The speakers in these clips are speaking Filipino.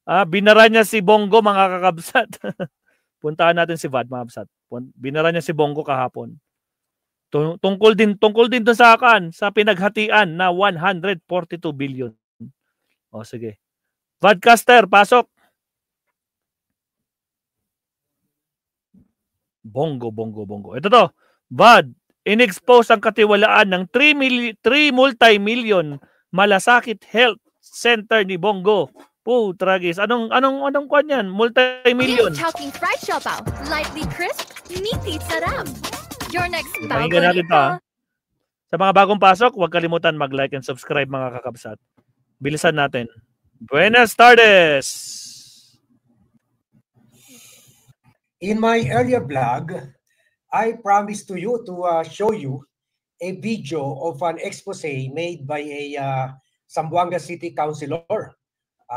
Binara niya si Bongo, mga kakabsat. Puntahan natin si Vad, mga kabsat. Binara niya si Bongo kahapon. Tungkol din doon sa pinaghatian na 142 billion. O sige. Vadcaster, pasok. Bongo. Ito to. Vad, in-expose ang katiwalaan ng 3 multi-million malasakit health center ni Bongo. Tragis. Anong kwan yan? Multi-million. Talking fried siopaw. Lightly crisp, meaty sarap. Your next Pakinggan natin to. Sa mga bagong pasok, huwag kalimutan mag-like and subscribe, mga kakabsat. Bilisan natin. Buenas tardes! In my earlier blog, I promised to you to show you a video of an expose made by a Zamboanga City Councilor.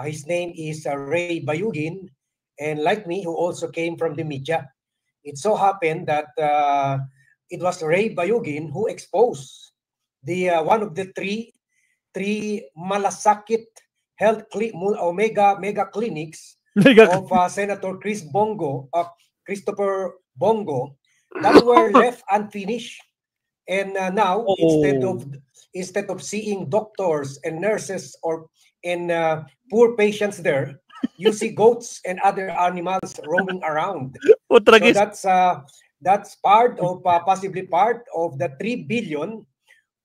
His name is Ray Bayugin, and like me, who also came from the media. It so happened that it was Ray Bayugin who exposed the one of the three malasakit health mega clinics of Senator Christopher Bongo that were left unfinished, and now instead of seeing doctors and nurses and poor patients there, you see goats and other animals roaming around. So that's part of possibly part of the 3 billion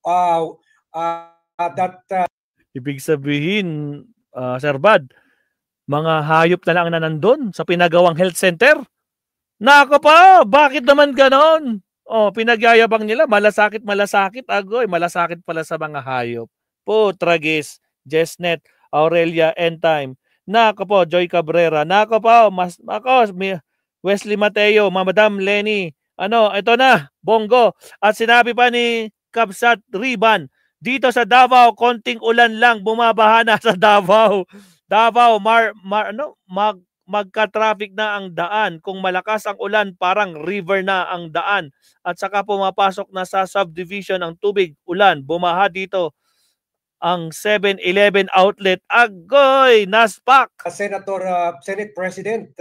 that ibig sabihin, Sir Bad, mga hayop na lang na nandun sa pinagawang health center. Nako pa, bakit naman ganon? Pinagyayabang nila, malasakit, agoy, malasakit pala sa mga hayop. Tragis, Jesnet, Aurelia, Endtime. Nako po, Joy Cabrera. Nako po, Wesley Mateo, Madam Lenny. Ito na, Bongo. At sinabi pa ni Kabsat Riban, dito sa Davao, konting ulan lang, bumabaha na sa Davao. Magka-traffic na ang daan. Kung malakas ang ulan, parang river na ang daan. At saka pumapasok na sa subdivision ang tubig, ulan. Bumaha dito ang 7-Eleven outlet. Agoy! Naspak! Senate President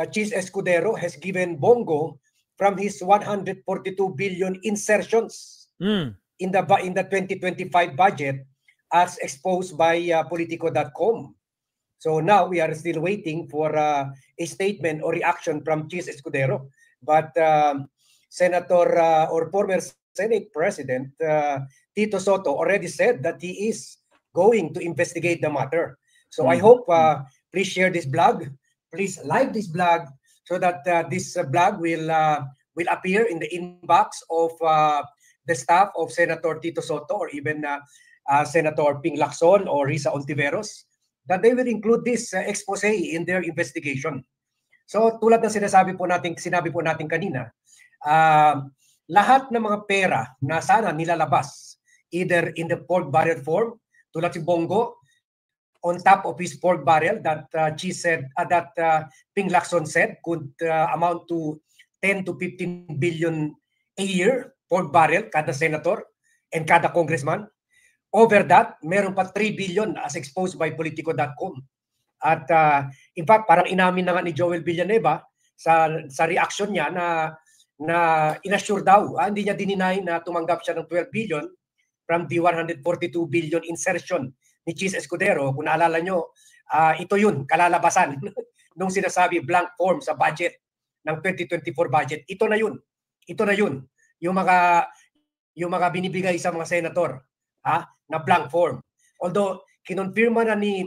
Chis Escudero has given Bongo from his 142 billion insertions in the 2025 budget as exposed by Politico.com. So now we are still waiting for a statement or reaction from Chis Escudero. But Senator or former Senate President Tito Soto already said that he is going to investigate the matter. So I hope please share this blog, please like this blog, so that this blog will appear in the inbox of the staff of Senator Tito Soto or even Senator Ping Lacson or Risa Ontiveros, that they will include this expose in their investigation. So tulad ng sinabi po natin kanina, lahat ng mga pera na sana nilalabas either in the pork barrel form, tulad si Bongo, on top of his pork barrel that Ping Lacson said could amount to 10 to 15 billion a year, pork barrel, kada senator and kada congressman. Over that, meron pa 3 billion as exposed by Politico.com. At in fact, parang inamin na nga ni Joel Villanueva sa reaction niya na inassure daw, hindi niya dininay na tumanggap siya ng 12 billion from the 142 billion insertion ni Chis Escudero. Kung naalala nyo, ito yun, kalalabasan nung sinasabi blank form sa budget ng 2024 budget. Ito na yun. Yung mga binibigay sa mga senator na blank form. Although kinonfirma na ni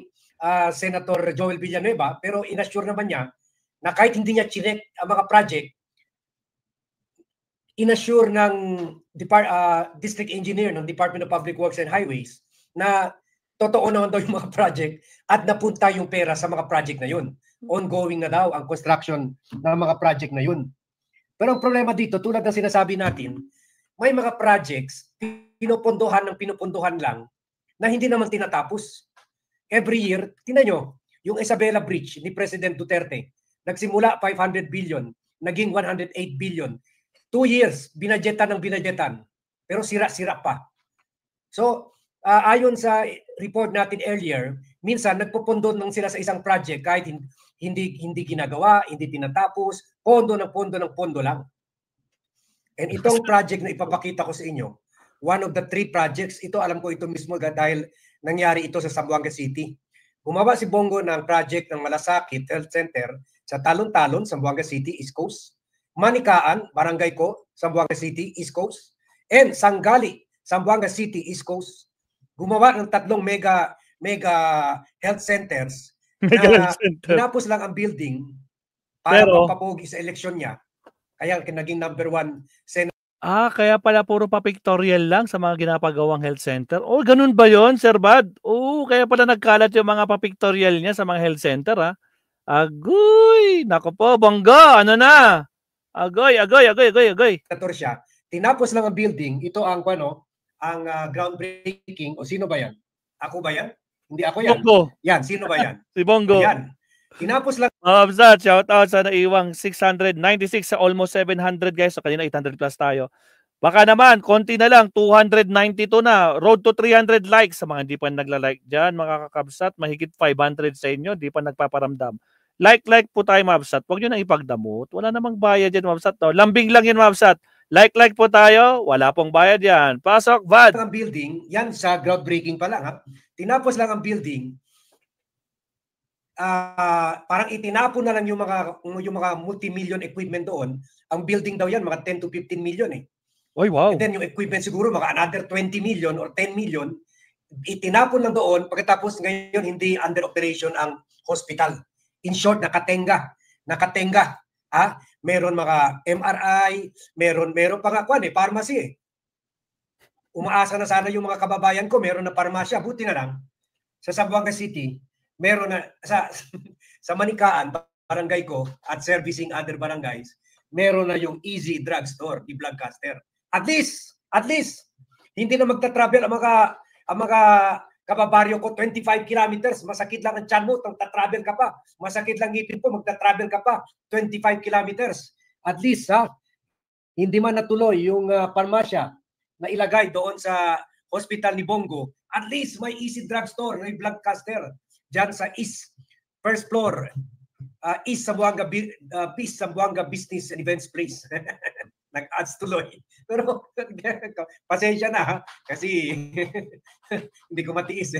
Senator Joel Villanueva, pero inassure naman niya na kahit hindi niya chinek ang mga project, inassure ng district engineer ng Department of Public Works and Highways na totoo naman daw yung mga project at napunta yung pera sa mga project na yun. Ongoing na daw ang construction ng mga project na yun. Pero ang problema dito, tulad ng sinasabi natin, may mga projects pinupunduhan lang na hindi naman tinatapos. Every year, tingnan nyo, yung Isabela Bridge ni President Duterte, nagsimula 500 billion, naging 108 billion. 2 years, binadgetan, pero sira-sira pa. So, ayon sa report natin earlier, minsan nagpupundo ng sila sa isang project kahit hindi ginagawa, hindi tinatapos, pondo lang. And itong project na ipapakita ko sa inyo, one of the 3 projects, ito alam ko ito mismo dahil nangyari ito sa Zamboanga City. Gumawa si Bongo ng project ng Malasakit Health Center sa Talon-Talon, Zamboanga City, East Coast. Manikaan, Barangay ko, Zamboanga City, East Coast. And Sangali, Zamboanga City, East Coast. Gumawa ng 3 mega health centers na tinapos lang ang building para mapapogi sa eleksyon niya. Kaya naging number 1 senator. Kaya pala puro pa pictorial lang sa mga ginapagawang health center. Ganun ba yon, Sir Bad? Kaya pala nagkalat yung mga pa-pictorial niya sa mga health center, ha? Agoy! Nako po, bongga! Ano na? Agoy! Senator siya. Tinapos lang ang building. Ito ang groundbreaking. O sino ba yan? Ako ba yan? Hindi ako yan. Bongo. Yan, sino ba yan? Si Bongo. Yan. Tinapos lang. Absat, shout out sa naiwang 696 sa almost 700 guys. So kanina 800 plus tayo. Baka naman, konti na lang, 292 na. Road to 300 likes sa mga hindi pa nagla-like dyan. Mga kakabsat, mahigit 500 sa inyo, hindi pa nagpaparamdam. Like po tayo, Mabsat. Huwag nyo nang ipagdamot. Wala namang bayad yan, Mabsat. No? Lambing lang yan, Mabsat. Like po tayo. Wala pong bayad yan. Pasok, Vad. Ang building, yan sa groundbreaking pa lang. Ha? Tinapos lang ang building. Parang itinapon na lang yung mga multi-million equipment doon. Ang building daw yan, mga 10 to 15 million eh. Oy, wow. And then yung equipment siguro, mga another 20 million or 10 million. Itinapon lang doon. Pagkatapos ngayon, hindi under operation ang hospital. In short, nakatenga. Meron mga MRI, meron pa nga pharmacy eh. Umaasa na sana yung mga kababayan ko, meron na parmasya. Buti na lang, sa Zamboanga City, meron na, sa Manikaan, barangay ko, at servicing other barangays, meron na yung Easy Drug Store, di Vlogcaster. At least, hindi na magta-travel ang mga kababaryo ko, 25 kilometers, masakit lang ang tiyan mo, magta-travel ka pa. Masakit lang ngipin po, magta-travel ka pa, 25 kilometers. At least, hindi man natuloy yung parmasya na ilagay doon sa hospital ni Bongo, at least may Easy Drug Store, may Vlogcaster, dyan sa East, first floor, East Zamboanga Business and Events Place. Nag-ads tuloy. Pero pasensya na kasi hindi ko matiis.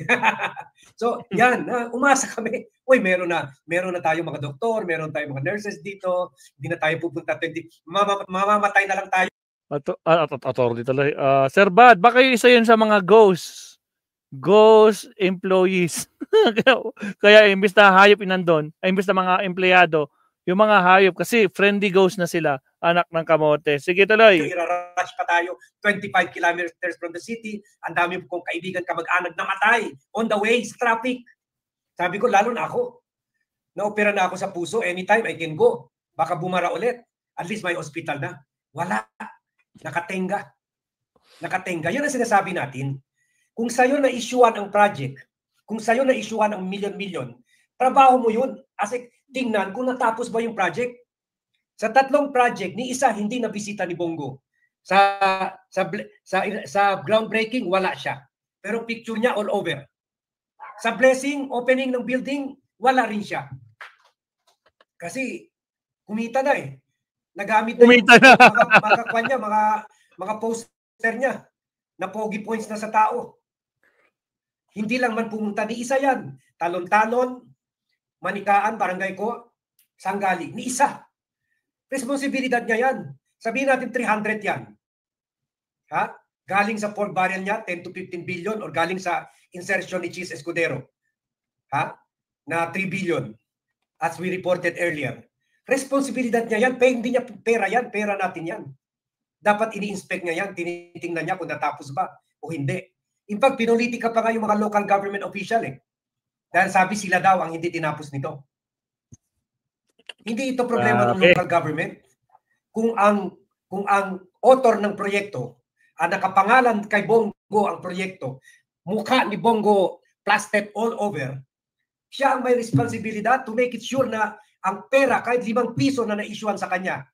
So, yan, umasa kami. Uy, meron na tayong mga doktor, meron tayong mga nurses dito. Hindi na tayo pupunta 20. Mamamatay na lang tayo. Authority talaga. Sir Bad, baka yung isa yun sa mga ghost employees. Kaya imbis na hayop inandun, imbis na mga empleyado, yung mga hayop kasi friendly ghost na sila, anak ng kamote. Sige tuloy. Irarush pa tayo 25 kilometers from the city. Ang dami kong kaibigan kamag-anak namatay on the way sa traffic. Sabi ko, lalo na ako. Na-opera na ako sa puso. Anytime I can go. Baka bumara ulit. At least may hospital na. Wala. Nakatenga. Yun ang sinasabi natin. Kung sa'yo na-issuean ang project, kung sa'yo na-issuean ang million-million, trabaho mo yun. Kasi tingnan kung natapos ba yung project. Sa 3 project, ni isa hindi na bisita ni Bongo. Sa groundbreaking, wala siya. Pero picture niya all over. Sa blessing, opening ng building, wala rin siya. Kasi kumita na eh. Nagamit na yung mga poster niya na pogi points na sa tao. Hindi lang man pumunta ni isa yan. Talon-Talon, Manikaan, barangay ko, Sangali. Ni isa. Responsibilidad niya yan. Sabihin natin 300 yan. Galing sa pork barrel niya, 10 to 15 billion or galing sa insertion ni Cheese Escudero. Na 3 billion. As we reported earlier. Responsibilidad niya yan. Hindi niya pera yan. Pera natin yan. Dapat ini-inspect niya yan. Tinitingnan niya kung natapos ba o hindi. In fact, pinulitika pa nga yung mga local government official eh. Dahil sabi sila daw ang hindi tinapos nito. Hindi ito problema ng local government. Kung ang author ng proyekto ang nakapangalan kay Bongo ang proyekto, mukha ni Bongo plastered all over, siya ang may responsibilidad to make it sure na ang pera, kahit 5 piso na na-issuean sa kanya,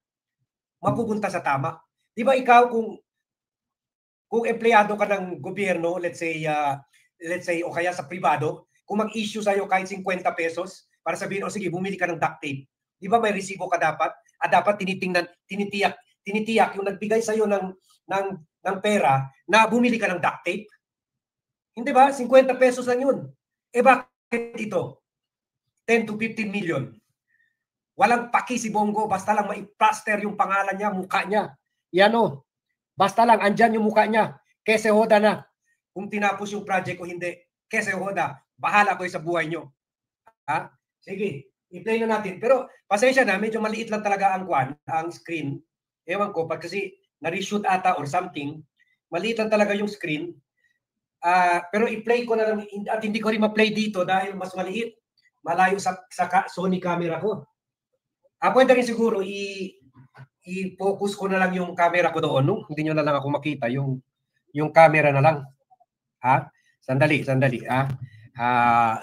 mapupunta sa tama. Di ba ikaw kung empleyado ka ng gobyerno, let's say let's say, o kaya sa privado, kung mag-issue sa'yo kahit 50 pesos, para sabihin, o sige, bumili ka ng duct tape. Di ba may resibo ka dapat? Dapat tinitiyak yung nagbigay sa'yo ng pera na bumili ka ng duct tape. Hindi ba? 50 pesos lang yun. Bakit ito? 10 to 15 million. Walang paki si Bongo, basta lang ma-plaster yung pangalan niya, mukha niya. Yan o. Basta lang, andyan yung mukha niya. Kese hoda na. Kung tinapos yung project o hindi. Kese hoda. Bahala ko sa buhay nyo. Ha? Sige, i-play na natin. Pero pasensya na, medyo maliit lang talaga ang screen. Ewan ko, kasi na-reshoot ata or something. Maliit lang talaga yung screen. Pero i-play ko na lang, at hindi ko rin ma-play dito dahil mas maliit. Malayo sa Sony camera ko. Pwede rin siguro i-focus ko na lang yung camera ko doon. No? Hindi nyo na lang ako makita yung camera na lang. Ha? Sandali.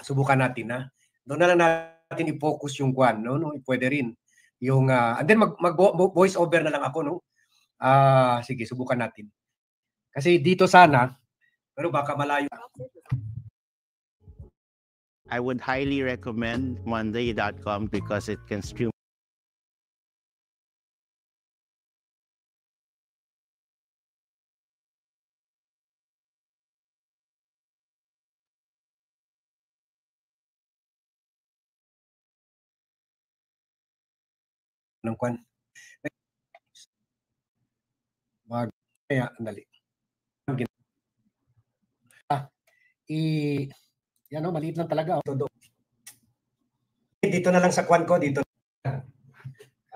Subukan natin. Ha? Doon na lang natin i-focus yung kwan. No? Pwede rin. Yung, and then mag-voice over na lang ako. No? Sige, subukan natin. Kasi dito sana, pero baka malayo. I would highly recommend monday.com because it can stream ng kwan. Kaya, andali. Yan o, maliit lang talaga. Dito na lang sa kwan ko, dito.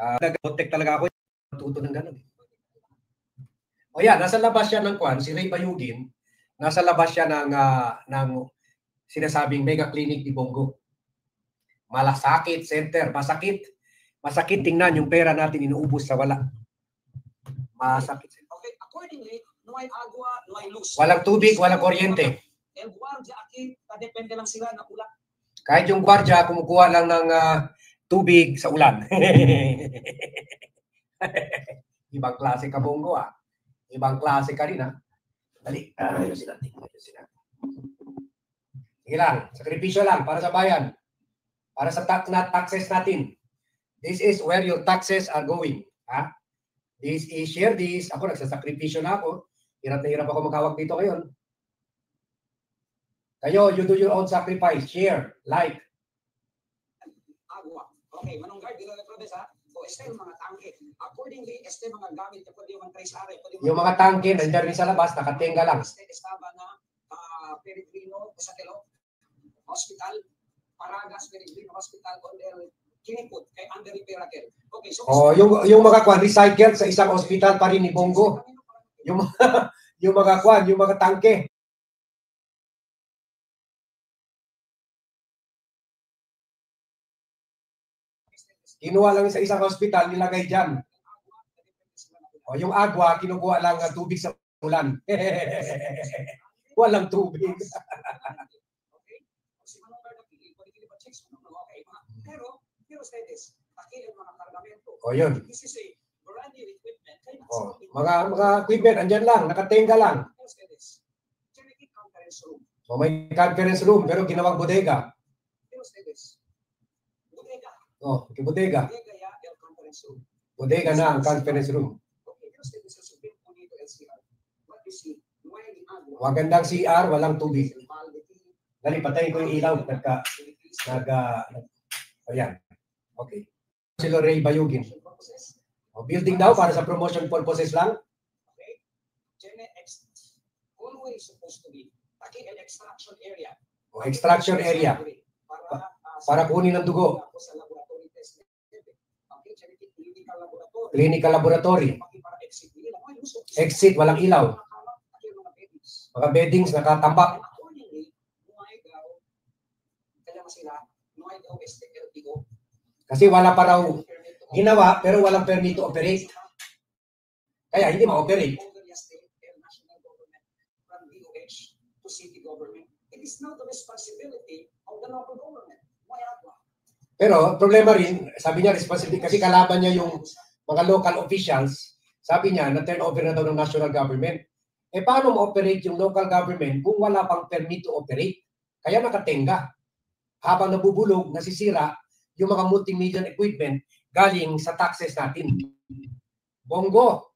Nag-protect talaga ako. Matuto ng gano'n. O yan, nasa labas siya ng kwan, si Ray Bayugin, nasa labas siya ng sinasabing mega clinic ni Bongo. Malasakit center, masakit. Masakit tingnan yung pera natin inuubos sa wala. Masakit. Okay, accordingly, no hay agua, no hay luz. Walang tubig, walang kuryente. El guardia aquí, depende lang sila na ulan. Kahit yung gwardiya, kumukuha lang ng tubig sa ulan. Ibang klase ka, Bongo, Ibang klase ka rin, Dali. Ayusin natin. Sige lang, sakripisyo lang para sa bayan. Para sa taxes natin. This is where your taxes are going. This is, share this. Ako, nagsasakripisyo na ako. Hirap na hirap ako maghawak dito ngayon. Kayo, you do your own sacrifice. Share, like. Agua. Okay, manunggar, dito na prodes, So, este yung mga tangke. Accordingly, este mga gamit, pwede yung mga trace are. Yung mga tangke, nandiyan rin sa labas, nakatingga lang. Este estaba na Peregrino, Esatelo, Hospital, Paragas, Peregrino Hospital, under Kiniput, kay under repair again. Okay, so yung mga kwan recycled sa isang ospital pa rin ni Bongo. Yung mga kwan, yung mga tangke. Kinuha lang sa isang ospital, nilagay dyan. Yung agwa, kinukuha lang tubig sa ulan. Walang tubig. Yun. Mga equipment, andyan lang, nakatenga lang. May conference room, pero ginawang bodega. Bodega. Bodega na ang conference room. Magandang CR, walang tubig. Dali, patayin ko yung ilaw. Ayan. Okay. Sila Ray Bayugin. Building daw para sa promotion purposes lang. Always supposed to be extraction area. Extraction area. Para kunin ng dugo. Clinical laboratory. Exit, walang ilaw. Mga beddings, nakatambak. Kasi wala pa raw ginawa, pero walang permit to operate. Kaya hindi ma-operate. Pero problema rin, sabi niya responsibility kasi kalaban niya yung mga local officials. Sabi niya na turn over na daw ng national government. paano ma-operate yung local government kung wala pang permit to operate? Kaya nakatenga. Habang nabubulog, nasisira yung mga multi-million equipment galing sa taxes natin. Bongo,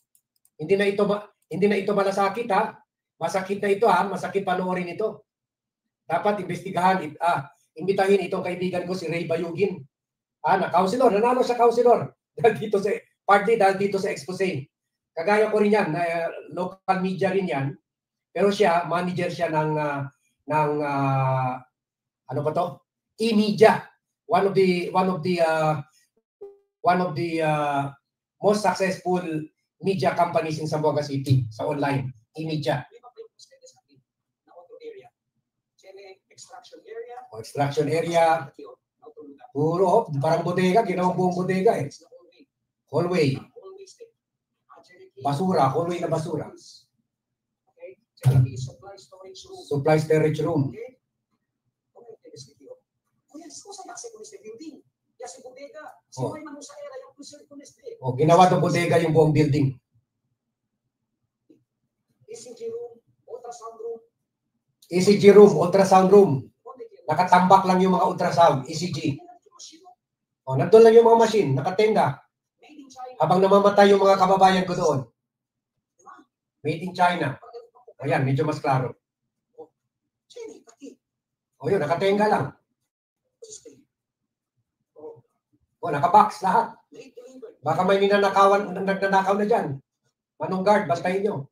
hindi na ito malasakit ha. Masakit na ito ha, masakit panoorin ito. Dapat imbestigahan, imbitahin itong kaibigan ko si Ray Bayugin. Na councilor, nanalo sa councilor. Dahil dito sa expose. Kagaya ko rin yan, local media rin yan. Pero siya, manager siya ng ano ba to? E-media. One of the most successful media companies in Zamboanga City sa online. E-media. Extraction area. Puro, parang bodega, ginawang buong bodega eh. Hallway. Basura, hallway na basura. Supply storage room. Ginawa ng bodega yung buong building. ECG room, ultrasound room. Nakatambak lang yung mga ultrasound, ECG. Nandun lang yung mga machine, nakatenga. Habang namamatay yung mga kababayan ko doon. Made in China. Ayan, medyo mas klaro. Yun, nakatenga lang. Nakabox lahat. Baka may nagnanakaw na dyan. Manong guard, bantayin nyo.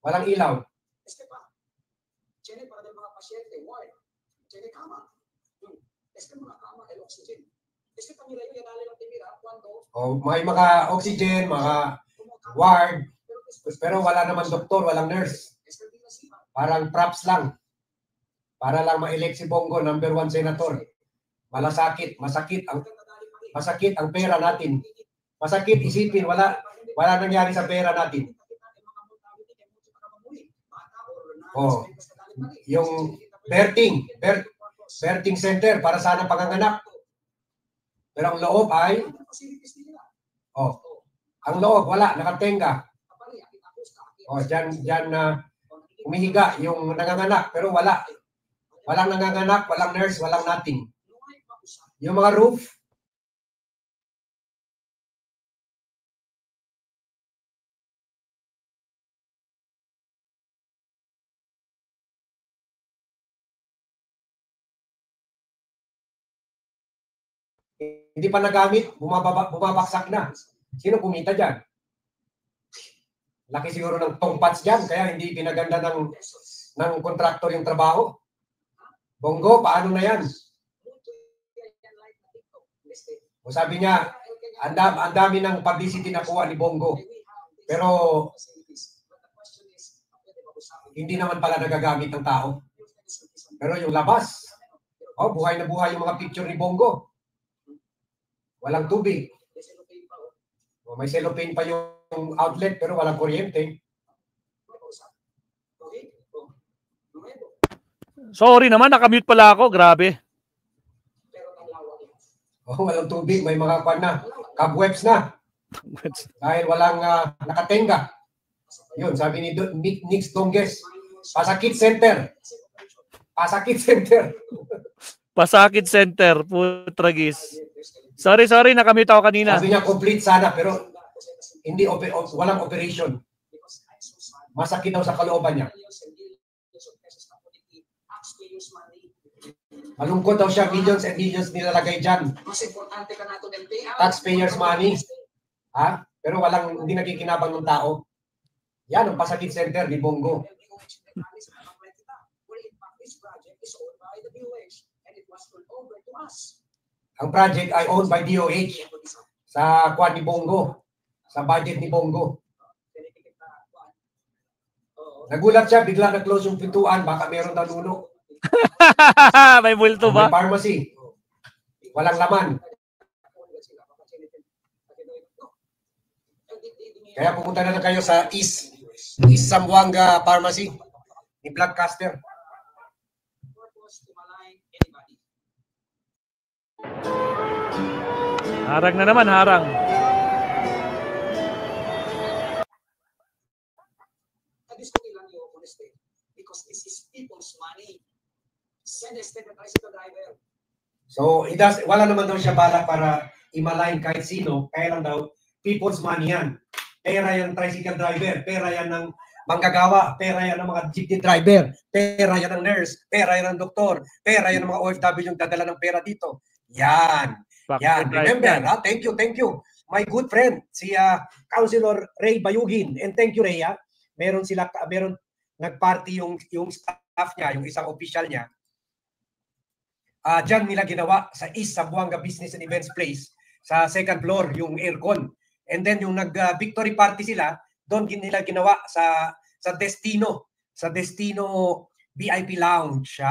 Walang ilaw. May mga oxygen, mga ward, pero wala naman doktor, walang nurse. Parang props lang. Para lang ma-elect si Bongo, number 1 senator. Masakit ang pera natin. Masakit isipin, wala nangyari sa pera natin. Yung birthing center para sana panganganak. Pero ang loob ay ang loob wala, nakatenga. Diyan umihiga yung nanganganak pero walang nanganganak, walang nurse, walang nothing. Yung mga roof hindi pa nagamit, bumabaksak na. Sino kumita dyan? Laki siguro ng tongpats dyan, kaya hindi pinaganda ng kontraktor yung trabaho. Bongo, paano na yan? Sabi niya, ang dami ng publicity nakuha ni Bongo. Pero hindi naman pala nagagamit ng tao. Pero yung labas, buhay na buhay yung mga picture ni Bongo. Walang tubig. May cellophane pa yung outlet pero walang kuryente. Sorry naman, nakamute pala ako. Grabe. Walang tubig. May mga cobwebs na. Dahil walang nakatenga. Yun, sabi ni Nix Donges. Pasakit Center. Pasakit Center. Pasakit Center. Putragis. Sorry, nakamute ako kanina. Sabi niya complete sana pero hindi walang operation. Masakit daw sa kalooban niya. Malungkot daw siya, millions and millions nilalagay dyan. Taxpayers money. Pero hindi nakikinabang ng tao. Yan ang Pasakit Center ni Bongo. Ang project ay owned by DOH sa kwan ni Bongo, sa budget ni Bongo. Nagulat siya, bigla na-close yung pintuan, baka meron daw nuno. May bulto ba? May pharmacy. Walang laman. Kaya pumunta na lang kayo sa East Zamboanga Pharmacy ni Blockcaster. Harang na naman, harang. suggested the tricycle driver. So, wala naman daw siya balak para i-malign kahit sino. Kaya lang daw, people's money yan. Pera yan tricycle driver, pera yan ng manggagawa, pera yan ng mga jeepney driver, pera yan ng nurse, pera yan ng doktor, pera yan ng mga OFW yung dadala ng pera dito. Yan. Yan. Remember, thank you. My good friend, si Councilor Ray Bayugin. And thank you, Ray. Meron nag-party yung staff niya, yung isang official niya. Diyan nila ginawa sa East Zamboanga Business and Events Place sa second floor yung aircon. And then yung nag-victory party sila, doon nila ginawa sa Destino VIP Lounge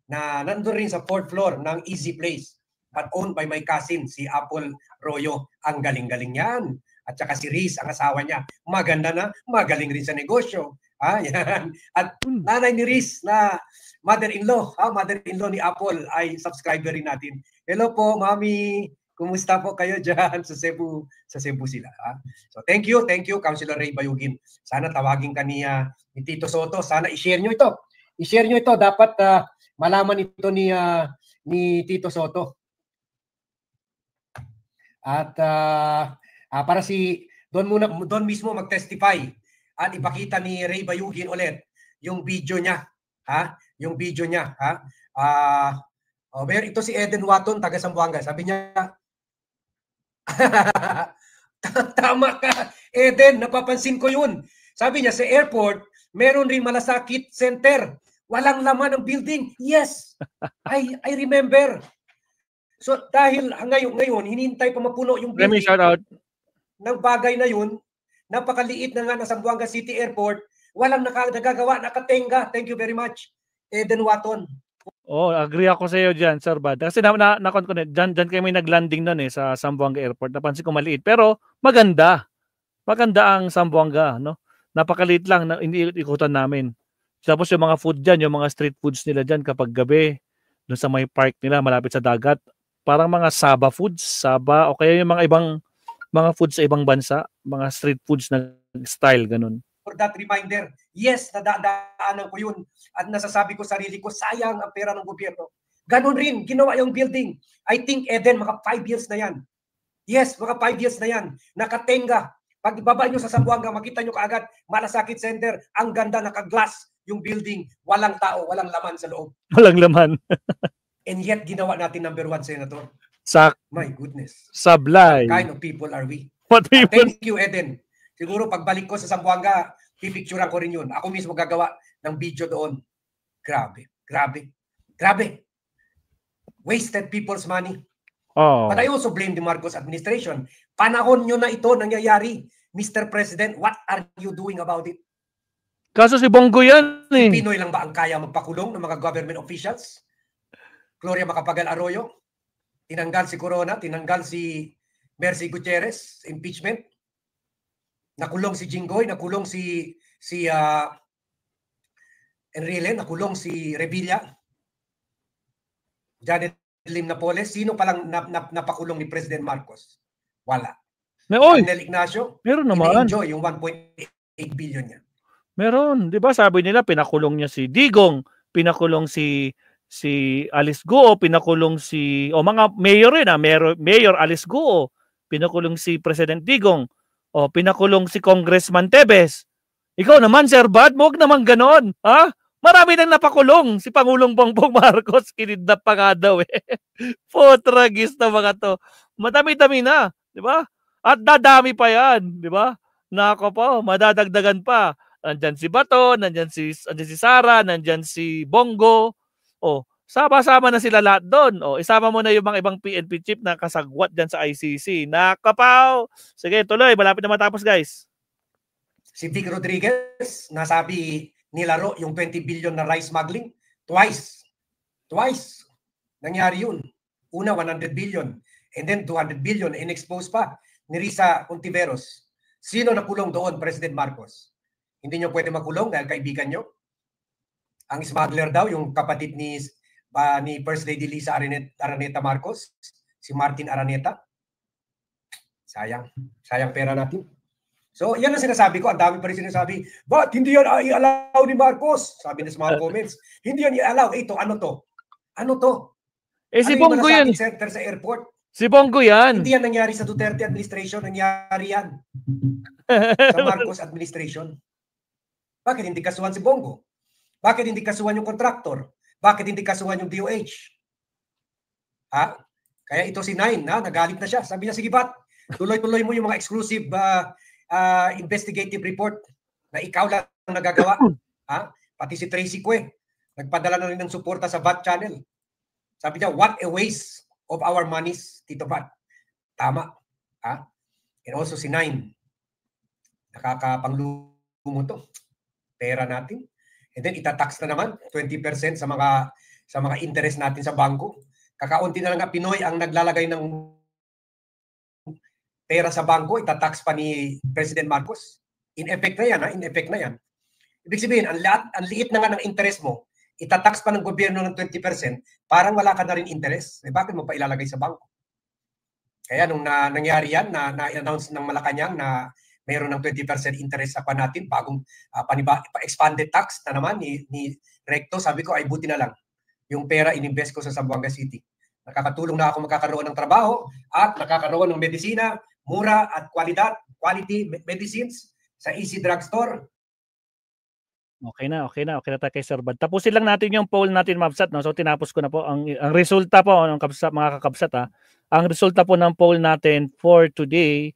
na nandun rin sa fourth floor ng Easy Place, but owned by my cousin si Apple Royo. Ang galing-galing yan. At saka si Riz, ang asawa niya, maganda na, magaling rin sa negosyo. Yan. At nanay ni Riz na mother-in-law ni Apple ay subscriber rin natin. Hello po, Mami. Kumusta po kayo dyan sa Cebu? Sa Cebu sila. So thank you, Councilor Ray Bayugin. Sana tawagin ka ni Tito Soto. Sana i-share nyo ito. I-share nyo ito. Dapat malaman ito ni Tito Soto. At para doon mismo mag-testify at ipakita ni Ray Bayugin ulit yung video niya. Yung video niya. Ito si Eden Watton, taga Zamboanga. Sabi niya, tama ka, Eden, napapansin ko yun. Sabi niya, sa airport, meron rin malasakit center. Walang laman ng building. Yes, I remember. So dahil ngayon hinintay pa mapuno yung building. Let me shout out. Ng bagay na yun, napakaliit na nga na Zamboanga City Airport, walang nagagawa, nakatenga. Thank you very much, Eden Watton. Oh, agree ako sa iyo diyan, Sir Bad. Kasi na-con ko diyan kayo may naglanding noon sa Zamboanga Airport. Napansin ko maliit pero maganda. Maganda ang Zamboanga, no? Napakaliit lang na iniikutan namin. Tapos yung mga food diyan, yung mga street foods nila diyan kapag gabi, doon sa may park nila malapit sa dagat, parang mga Saba foods, o kaya yung mga ibang mga foods sa ibang bansa, mga street foods na style ganun. For that reminder, yes, nadadaanan ko yun. At nasasabi ko sarili ko, sayang ang pera ng gobyerno. Ganun rin, ginawa yung building. I think, Eden, mga 5 years na yan. Yes, mga 5 years na yan. Nakatenga. Pag ibaba nyo sa Zamboanga, makita nyo kaagad, Malasakit Center, ang ganda, naka-glass yung building. Walang tao, walang laman sa loob. Walang laman. And yet, ginawa natin number 1 senator. My goodness. Sablay. What kind of people are we? Thank you, Eden. Siguro pagbalik ko sa Zamboanga, pipicturean ko rin yun. Ako mismo gagawa ng video doon. Grabe. Wasted people's money. Oh. But I also blame the Marcos administration. Panahon nyo na ito nangyayari. Mr. President, what are you doing about it? Kaso si Bongo yan eh. Pinoy lang ba ang kaya magpakulong ng mga government officials? Gloria Macapagal Arroyo, tinanggal si Corona, tinanggal si Mercy Gutierrez, impeachment. Nakulong si Jinggoy, nakulong si Enrile, nakulong si Revilla, Janet Lim Napoles. Sino palang napakulong ni President Marcos? Wala. Daniel Ignacio, meron naman. Enjoy yung 1.8 billion niya. Meron. Di ba sabi nila, pinakulong niya si Digong, pinakulong si Alice Guo, pinakulong mga mayor rin Mayor Alice Guo, pinakulong si President Digong, pinakulong si Congressman Tebes. Ikaw naman, Sir Bad, huwag naman ganon. Marami nang napakulong. Si Pangulong Bongbong Marcos, kinidnap pa nga daw Potragis na mga to. Madami-dami na, di ba? At dadami pa yan, di ba? Nako po, madadagdagan pa. Nandyan si Bato, nandyan si Sara, nandyan si Bongo. Sama-sama na sila lahat doon. Isama mo na yung mga ibang PNP chief na kasagwat dyan sa ICC. Nakapaw! Sige, tuloy. Malapit na matapos, guys. Si Vic Rodriguez, nasabi nilaro yung 20 billion na rice smuggling. Twice. Nangyari yun. Una, 100 billion. And then 200 billion in-expose pa ni Risa Ontiveros. Sino nakulong doon, President Marcos? Hindi nyo pwede makulong dahil kaibigan nyo? Ang smuggler daw, yung kapatid ni First Lady Lisa Araneta Marcos, si Martin Araneta. Sayang pera natin. So, yan ang sinasabi ko. Ang dami pa rin sinasabi, ba't hindi yan i-allow ni Marcos? Sabi na sa mga comments, hindi yan i-allow. Ito, ano to? Ano to? Si Ano yung Bongo yun. malasakit center sa airport? Si Bongo yan. Hindi yan nangyari sa Duterte administration, nangyari yan sa Marcos administration. Bakit hindi kasuhan si Bongo? Bakit hindi kasuhan yung contractor? Bakit hindi kasuhan yung DOH? Ha? Kaya ito si Nine, nagalit na siya. Sabi niya, sige Bat, tuloy-tuloy mo yung mga exclusive investigative report na ikaw lang nagagawa. Ha? Pati si Tracy Cue, nagpadala na rin ng suporta sa VAT channel. Sabi niya, what a waste of our monies, Tito VAT. Tama. Ha? And also si Nine, nakakapanglumo to. Pera natin. And then itatax na naman 20% sa mga interest natin sa bangko. Kakaunti na lang nga Pinoy ang naglalagay ng pera sa bangko, itatax pa ni President Marcos. In effect na yan, in effect na yan. Ibig sabihin, ang liit na nga ng interest mo, itatax pa ng gobyerno ng 20%, parang wala ka na rin interest. Bakit mo pa ilalagay sa bangko? Kaya nung nangyari yan, na-announce ng Malacanang na mayroon ng 20% interest sa natin, bagong expanded tax na naman ni Recto, sabi ko ay buti na lang yung pera ininvest ko sa Zamboanga City. Nakakatulong na ako magkakaroon ng trabaho at nakakaroon ng medisina, mura at quality medicines sa Easy Drugstore. Okay na tayo kay Sir Bad. Tapusin lang natin yung poll natin, Mabsat, no? So tinapos ko na po ang resulta po ng mga kakabsat, ha. Ang resulta po ng poll natin for today,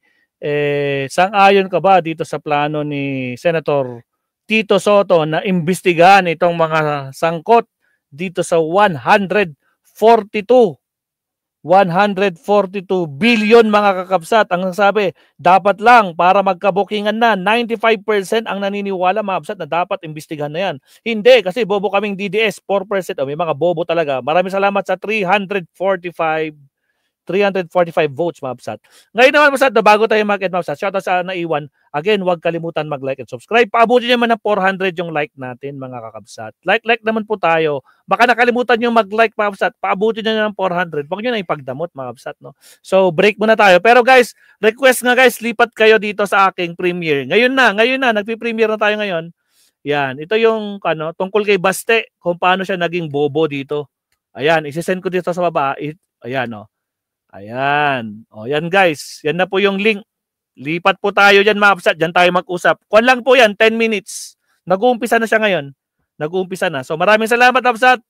sang-ayon ka ba dito sa plano ni Senator Tito Soto na imbestigahan itong mga sangkot dito sa 142 billion mga kakabsat? Ang sabi, dapat lang para magkabukingan na. 95% ang naniniwala, Mabsat, na dapat imbestigahan na yan. Hindi, kasi bobo kaming DDS, 4%. May mga bobo talaga. Maraming salamat sa 345 votes, Mabsat. Ngayon naman, Mabsat, na bago tayo mag-end, Mabsat, shoutout sa naiwan. Again, huwag kalimutan mag-like and subscribe. Paabutin naman ng 400 yung like natin, mga kakabsat. Like naman po tayo. Baka nakalimutan yung mag-like, Mabsat. Paabutin nyo ng 400. Huwag nyo na ipagdamot, Mabsat, no? So, break muna tayo. Pero guys, request nga guys, lipat kayo dito sa aking premiere. Ngayon na, nagpi-premiere na tayo ngayon. Yan, ito yung tungkol kay Baste, kung paano siya naging bobo dito. Ayan, isi-send ko dito sa baba. Ayan, oh. Ayan. O, yan guys. Yan na po yung link. Lipat po tayo dyan, Mabsat. Dyan tayo mag-usap. Kuwan lang po yan, 10 minutes. Nag-uumpisa na siya ngayon. Nag-uumpisa na. So, maraming salamat, Mabsat.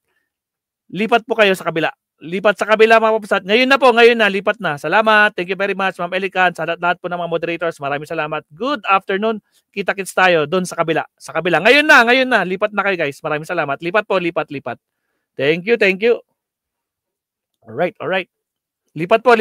Lipat po kayo sa kabila. Lipat sa kabila, Mabsat. Ngayon na, lipat na. Salamat. Thank you very much, Ma'am Elican. Sa lahat po ng mga moderators, maraming salamat. Good afternoon. Kita-kits tayo doon sa kabila. Sa kabila. Ngayon na. Lipat na kayo, guys. Maraming salamat. Lipat po, lipat. Thank you. Alright. Lipat po,